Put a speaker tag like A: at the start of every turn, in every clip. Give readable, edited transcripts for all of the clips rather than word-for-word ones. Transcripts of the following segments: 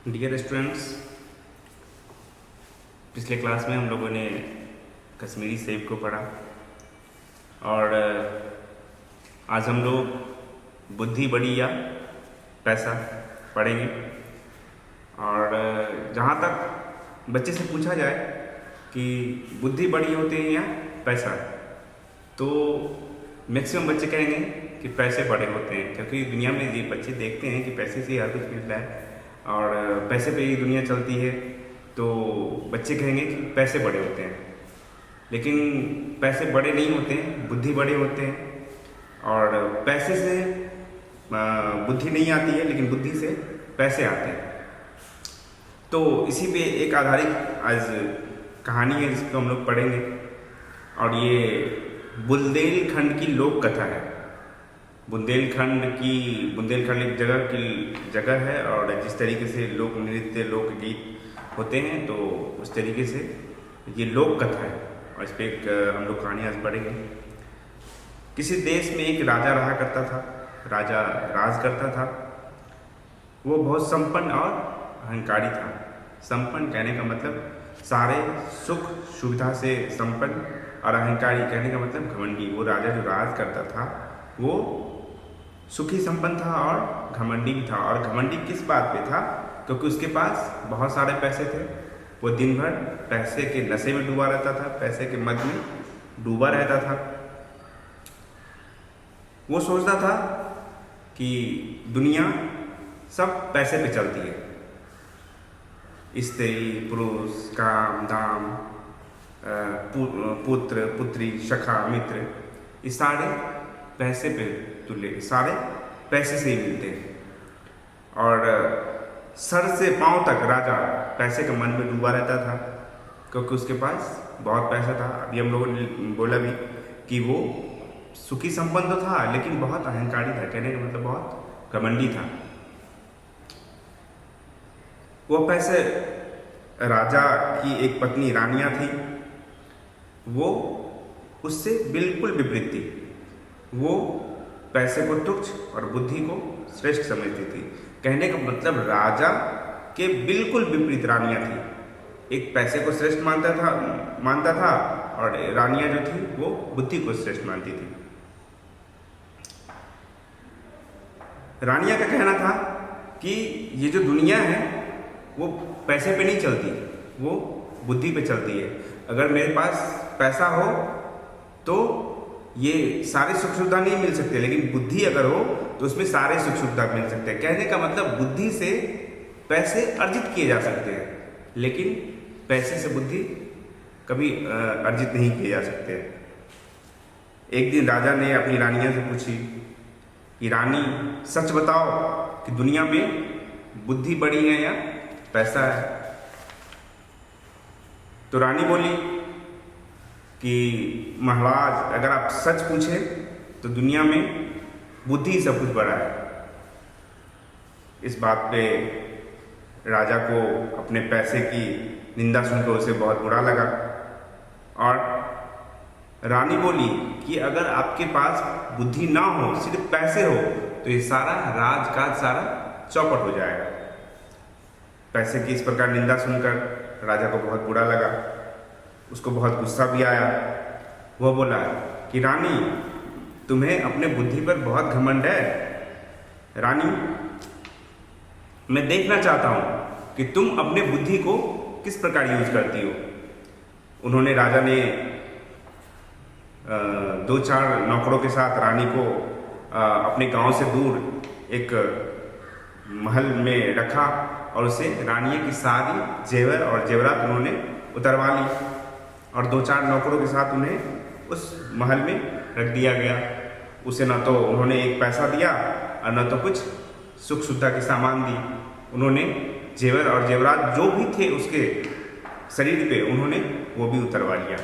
A: Dear students, पिछले class में हम लोगों ने कश्मीरी सेब को पढ़ा और आज हम लोग बुद्धि बड़ी या पैसा पढ़ेंगे। और जहाँ तक बच्चे से पूछा जाए कि बुद्धि बड़ी होते हैं या पैसा, तो मैक्सिमम बच्चे कहेंगे कि पैसे बड़े होते हैं, क्योंकि दुनिया में ये बच्चे देखते हैं कि पैसे से हर कुछ मिलता है और पैसे पे ही दुनिया चलती है। तो बच्चे कहेंगे कि पैसे बड़े होते हैं, लेकिन पैसे बड़े नहीं होते हैं, बुद्धि बड़े होते हैं। और पैसे से बुद्धि नहीं आती है, लेकिन बुद्धि से पैसे आते हैं। तो इसी पे एक आधारित आज कहानी है जिसको हम लोग पढ़ेंगे, और ये बुंदेलखंड की लोक कथा है। बुंदेलखंड एक जगह है, और जिस तरीके से लोक नृत्य लोकगीत होते हैं, तो उस तरीके से ये लोक कथा है, और इस पर एक हम लोग कहानी आज पढ़ेंगे। किसी देश में एक राजा रहा करता था। राजा राज करता था। वो बहुत संपन्न और अहंकारी था। संपन्न कहने का मतलब सारे सुख सुविधा से संपन्न, और अहंकारी कहने का मतलब घमंडी। वो राजा जो राज करता था वो सुखी संपन्न था और घमंडी भी था। और घमंडी किस बात पे था? क्योंकि उसके पास बहुत सारे पैसे थे। वो दिन भर पैसे के नशे में डूबा रहता था, पैसे के मद में डूबा रहता था। वो सोचता था कि दुनिया सब पैसे पे चलती है। स्त्री पुरुष काम धाम पुत्र पुत्री सखा मित्र, ये सारे पैसे पे तुले, सारे पैसे से ही मिलते हैं। और सर से पांव तक राजा पैसे के मन में डूबा रहता था, क्योंकि उसके पास बहुत पैसा था। अभी हम लोगों ने बोला भी कि वो सुखी संपन्न तो था, लेकिन बहुत अहंकारी था। कहने का मतलब बहुत घमंडी था। वो पैसे राजा की एक पत्नी रानिया थी, वो उससे बिल्कुल विपरीत थी। वो पैसे को तुच्छ और बुद्धि को श्रेष्ठ समझती थी। कहने का मतलब राजा के बिल्कुल विपरीत रानिया थी। एक पैसे को श्रेष्ठ मानता था और रानिया जो थी वो बुद्धि को श्रेष्ठ मानती थी। रानिया का कहना था कि ये जो दुनिया है वो पैसे पे नहीं चलती, वो बुद्धि पे चलती है। अगर मेरे पास पैसा हो तो ये सारे सुख सुविधा नहीं मिल सकते, लेकिन बुद्धि अगर हो तो उसमें सारे सुख सुविधा मिल सकते हैं। कहने का मतलब बुद्धि से पैसे अर्जित किए जा सकते हैं, लेकिन पैसे से बुद्धि कभी अर्जित नहीं किए जा सकते। एक दिन राजा ने अपनी रानिया से पूछी कि रानी, सच बताओ कि दुनिया में बुद्धि बड़ी है या पैसा है? तो रानी बोली कि महाराज, अगर आप सच पूछें तो दुनिया में बुद्धि ही सब कुछ बड़ा है। इस बात पे राजा को अपने पैसे की निंदा सुनकर उसे बहुत बुरा लगा, और रानी बोली कि अगर आपके पास बुद्धि ना हो, सिर्फ पैसे हो, तो ये सारा राजकाज सारा चौपट हो जाएगा। पैसे की इस प्रकार निंदा सुनकर राजा को बहुत बुरा लगा, उसको बहुत गुस्सा भी आया। वह बोला कि रानी, तुम्हें अपने बुद्धि पर बहुत घमंड है। रानी, मैं देखना चाहता हूं कि तुम अपने बुद्धि को किस प्रकार यूज करती हो। उन्होंने राजा ने 2-4 नौकरों के साथ रानी को अपने गांव से दूर एक महल में रखा, और उसे रानी की सारी जेवर और जेवरात उन्होंने उतरवा ली, और 2-4 नौकरों के साथ उन्हें उस महल में रख दिया गया। उसे न तो उन्होंने एक पैसा दिया और न तो कुछ सुख सुविधा के सामान दी। उन्होंने जेवर और जेवरात जो भी थे उसके शरीर पे, उन्होंने वो भी उतरवा लिया।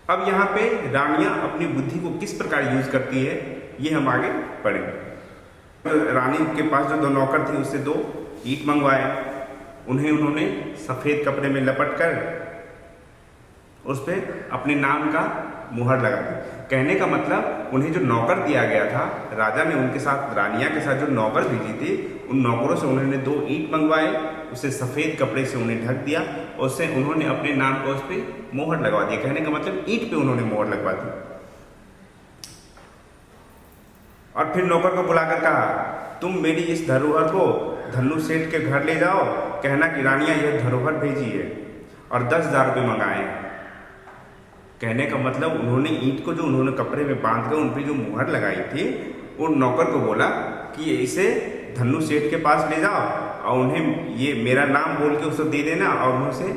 A: अब यहाँ पे रानियां अपनी बुद्धि को किस प्रकार यूज करती है, ये हम आगे पढ़ेंगे। रानी के पास जो 2 नौकर थे उससे 2 ईंट मंगवाए। उन्होंने सफ़ेद कपड़े में लपट कर उस पर अपने नाम का मुहर लगा दी। कहने का मतलब उन्हें जो नौकर दिया गया था, राजा ने उनके साथ, रानिया के साथ जो नौकर भेजी थी, उन नौकरों से उन्होंने 2 ईंट मंगवाए, उसे सफ़ेद कपड़े से उन्हें ढक दिया और उससे उन्होंने अपने नाम को उस पर मोहर लगवा दी। कहने का मतलब ईंट पे उन्होंने मोहर लगवा दी। और फिर नौकर को बुलाकर कहा, तुम मेरी इस धरोहर को धन्नू सेठ के घर ले जाओ, कहना कि रानिया यह धरोहर भेजी है और 10,000 रुपये मंगाए। कहने का मतलब उन्होंने ईंट को जो उन्होंने कपड़े में बांध कर उन पर जो मुहर लगाई थी, उन नौकर को बोला कि इसे धन्नू सेठ के पास ले जाओ और उन्हें ये मेरा नाम बोल के उसे दे देना और उनसे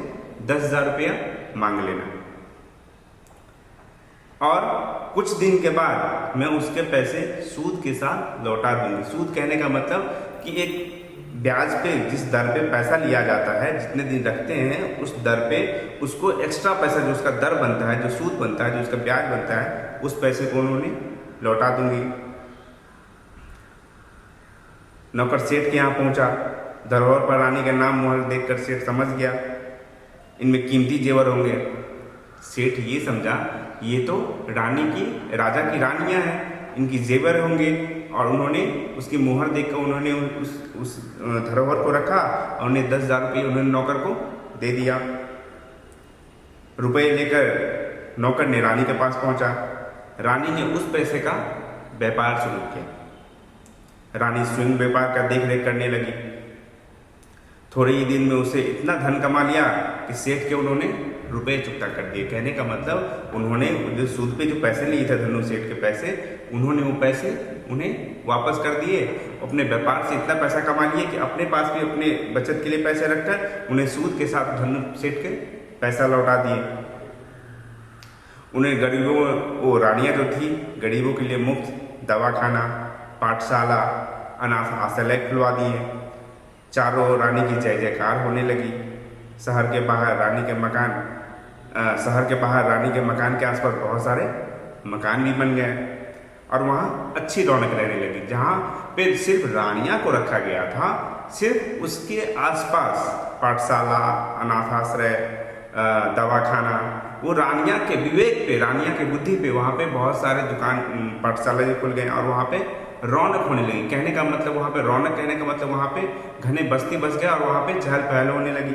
A: 10,000 रुपया मांग लेना, और कुछ दिन के बाद मैं उसके पैसे सूद के साथ लौटा दूंगी। सूद कहने का मतलब कि एक ब्याज पे, जिस दर पे पैसा लिया जाता है, जितने दिन रखते हैं उस दर पे उसको एक्स्ट्रा पैसा जो उसका दर बनता है, जो सूद बनता है, जो उसका ब्याज बनता है, उस पैसे को उन्होंने लौटा दूंगी। नौकर सेठ के यहाँ पहुंचा। धरोहर पर रानी का नाम मोहर देखकर सेठ समझ गया इनमें कीमती जेवर होंगे। सेठ ये समझा ये तो रानी की, राजा की रानियां हैं, इनकी जेवर होंगे, और उन्होंने उसकी मोहर देखकर उन्होंने उस धरोहर को रखा और उन्हें 10,000 रुपये उन्होंने नौकर को दे दिया। रुपये लेकर नौकर ने रानी के पास पहुंचा। रानी ने उस पैसे का व्यापार शुरू किया। रानी स्वयं व्यापार का देख रेख करने लगी। थोड़े ही दिन में उसे इतना धन कमा लिया कि सेठ के उन्होंने रुपए चुकता कर दिए। कहने का मतलब उन्होंने जो सूद पे जो पैसे लिए थे धन्नू सेठ के पैसे, उन्होंने वो पैसे उन्हें वापस कर दिए। अपने व्यापार से इतना पैसा कमा लिए कि अपने पास भी अपने बचत के लिए पैसे रखकर उन्हें सूद के साथ धन्नू सेठ के पैसा लौटा दिए। उन्हें गरीबों, वो रानियाँ जो थी, गरीबों के लिए मुफ्त दवाखाना, पाठशाला, अनाथ आश्रय खुलवा दिए। चारों ओर रानी की जय जयकार होने लगी। शहर के बाहर रानी के मकान के आसपास बहुत सारे मकान भी बन गए और वहाँ अच्छी रौनक रहने लगी। जहाँ पे सिर्फ रानियाँ को रखा गया था, सिर्फ उसके आसपास पाठशाला, अनाथाश्रय, दवाखाना, वो रानियाँ के विवेक पे, रानियाँ के बुद्धि पे वहाँ पे बहुत सारे दुकान, पाठशाला खुल गए और वहाँ पे रौनक होने लगी। कहने का मतलब वहाँ पे रौनक, कहने का मतलब वहाँ पे घने बस्ती बस गया और वहाँ पे चहल पहल होने लगी।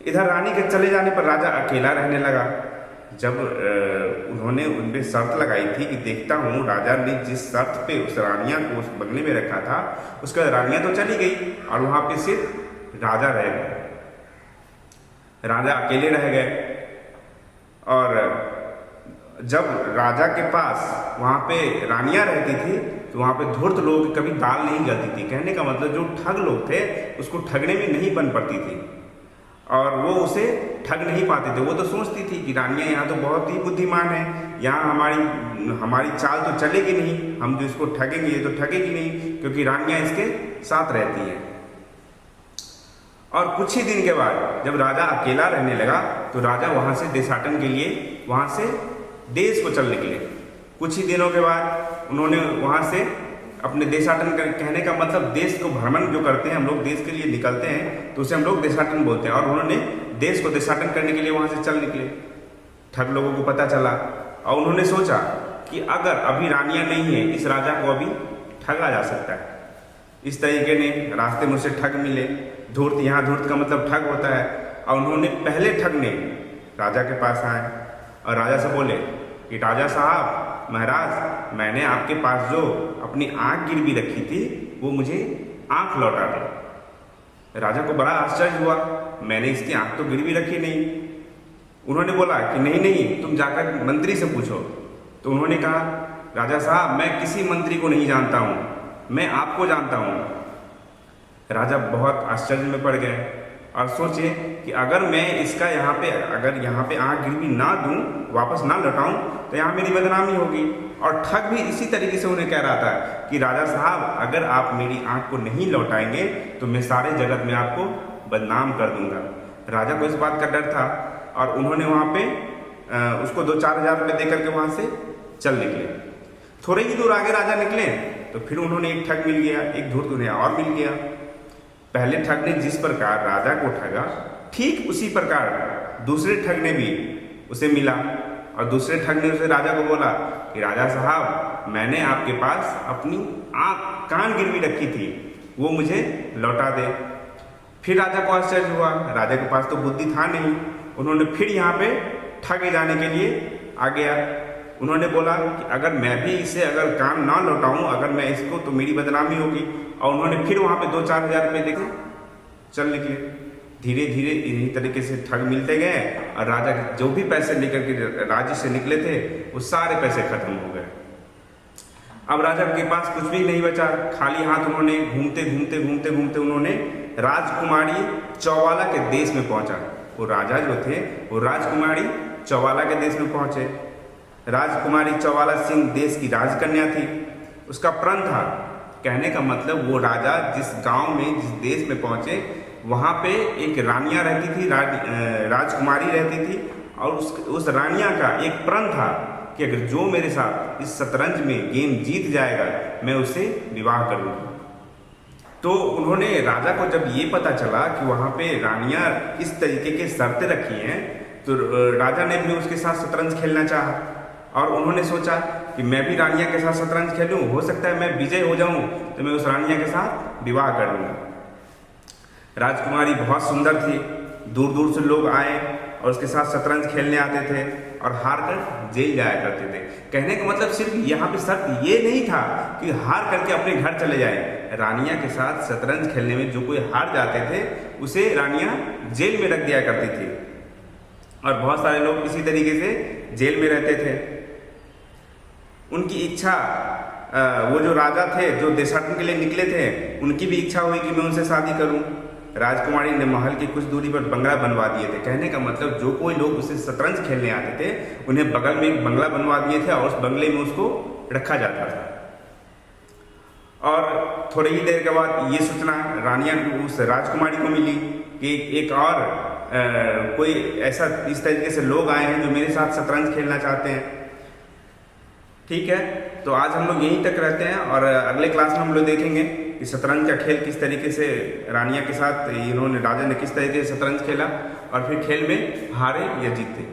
A: इधर रानी के चले जाने पर राजा अकेला रहने लगा। जब उन्होंने उन पे शर्त लगाई थी कि देखता हूँ, राजा ने जिस शर्त पे उस रानिया को उस बंगले में रखा था, उसके बाद रानियाँ तो चली गई और वहाँ पे सिर्फ राजा रह गए। राजा अकेले रह गए और जब राजा के पास वहाँ पे रानियाँ रहती थी तो वहाँ पे धूर्त लोगों की कभी दाल नहीं गलती थी। कहने का मतलब जो ठग लोग थे उसको ठगने में नहीं बन पड़ती थी और वो उसे ठग नहीं पाते थे। वो तो सोचती थी कि रानियाँ यहाँ तो बहुत ही बुद्धिमान है, यहाँ हमारी चाल तो चलेगी नहीं, हम जो इसको ठगेंगे ये तो ठगेगी नहीं, क्योंकि रानियाँ इसके साथ रहती हैं। और कुछ ही दिन के बाद जब राजा अकेला रहने लगा तो राजा वहाँ से देशाटन के लिए वहाँ से देश को चल निकले। कुछ ही दिनों के बाद उन्होंने वहाँ से अपने देशाटन कर, कहने का मतलब देश को भ्रमण जो करते हैं हम लोग, देश के लिए निकलते हैं तो उसे हम लोग देशाटन बोलते हैं। और उन्होंने देश को देशाटन करने के लिए वहाँ से चल निकले। ठग लोगों को पता चला और उन्होंने सोचा कि अगर अभी रानियाँ नहीं है, इस राजा को अभी ठगा जा सकता है। इस तरीके ने रास्ते में उसे ठग मिले। धूर्त, यहाँ धूर्त का मतलब ठग होता है। और उन्होंने पहले ठग ने राजा के पास आए और राजा से बोले कि राजा साहब, महाराज, मैंने आपके पास जो अपनी आँख गिरवी रखी थी वो मुझे आँख लौटा दे। राजा को बड़ा आश्चर्य हुआ, मैंने इसकी आँख तो गिरवी रखी नहीं। उन्होंने बोला कि नहीं नहीं, तुम जाकर मंत्री से पूछो। तो उन्होंने कहा, राजा साहब, मैं किसी मंत्री को नहीं जानता हूँ, मैं आपको जानता हूँ। राजा बहुत आश्चर्य में पड़ गए और सोचे कि अगर मैं इसका अगर यहाँ पे आँख गिरवी ना दूँ, वापस ना लौटाऊँ तो यहाँ मेरी बदनामी होगी। और ठग भी इसी तरीके से उन्हें कह रहा था कि राजा साहब, अगर आप मेरी आँख को नहीं लौटाएंगे तो मैं सारे जगत में आपको बदनाम कर दूंगा। राजा को इस बात का डर था और उन्होंने वहाँ पे उसको 2-4 हज़ार रुपये दे करके वहाँ से चल निकले। थोड़े ही दूर आगे राजा निकले तो फिर उन्होंने एक ठग मिल गया, एक धूर्त उन्हें और मिल गया। पहले ठग ने जिस प्रकार राजा को ठगा, ठीक उसी प्रकार दूसरे ठग ने भी उसे मिला। और दूसरे ठग ने उसे राजा को बोला कि राजा साहब, मैंने आपके पास अपनी आँख कान गिरवी रखी थी, वो मुझे लौटा दे। फिर राजा को आश्चर्य हुआ, राजा के पास तो बुद्धि था नहीं। उन्होंने फिर यहाँ पे ठगे जाने के लिए आ गया। उन्होंने बोला कि अगर मैं भी इसे अगर कान ना लौटाऊं, अगर मैं इसको, तो मेरी बदनामी होगी। और उन्होंने फिर वहाँ पे 2-4 हज़ार रुपये देके चल निकले। धीरे धीरे इन्हीं तरीके से ठग मिलते गए और राजा जो भी पैसे लेकर के राज्य से निकले थे वो सारे पैसे खत्म हो गए। अब राजा के पास कुछ भी नहीं बचा, खाली हाथ उन्होंने घूमते घूमते उन्होंने राजकुमारी चौवाला के देश में पहुंचा। वो राजा जो थे वो राजकुमारी चौवाला के देश में पहुंचे। राजकुमारी चौवाला सिंह देश की राजकन्या थी, उसका प्रण था। कहने का मतलब वो राजा जिस गांव में, जिस देश में पहुंचे, वहां पे एक रानियां रहती थी, राजकुमारी रहती थी। और उस रानिया का एक प्रण था कि अगर जो मेरे साथ इस शतरंज में गेम जीत जाएगा, मैं उसे विवाह करूंगी। तो उन्होंने, राजा को जब ये पता चला कि वहाँ पे रानियां इस तरीके के शर्तें रखी हैं, तो राजा ने भी उसके साथ शतरंज खेलना चाहा। और उन्होंने सोचा कि मैं भी रानिया के साथ शतरंज खेलूं, हो सकता है मैं विजय हो जाऊं तो मैं उस रानिया के साथ विवाह कर लूँगा। राजकुमारी बहुत सुंदर थी, दूर दूर से लोग आए और उसके साथ शतरंज खेलने आते थे और हार कर जेल जाया करते थे। कहने का मतलब सिर्फ यहाँ पे शर्त ये नहीं था कि हार करके अपने घर चले जाए। रानिया के साथ शतरंज खेलने में जो कोई हार जाते थे उसे रानियां जेल में रख दिया करती थी। और बहुत सारे लोग इसी तरीके से जेल में रहते थे। उनकी इच्छा, वो जो राजा थे जो देशाटन के लिए निकले थे, उनकी भी इच्छा हुई कि मैं उनसे शादी करूं। राजकुमारी ने महल की कुछ दूरी पर बंगला बनवा दिए थे। कहने का मतलब जो कोई लोग उसे शतरंज खेलने आते थे उन्हें बगल में एक बंगला बनवा दिए थे और उस बंगले में उसको रखा जाता था। और थोड़ी ही देर के बाद ये सूचना रानिया को, उस राजकुमारी को मिली कि एक और कोई ऐसा इस तरीके से लोग आए हैं जो मेरे साथ शतरंज खेलना चाहते हैं। ठीक है, तो आज हम लोग यहीं तक रहते हैं और अगले क्लास में हम लोग देखेंगे कि शतरंज का खेल किस तरीके से रानिया के साथ इन्होंने, राजा ने किस तरीके से शतरंज खेला और फिर खेल में हारे या जीते।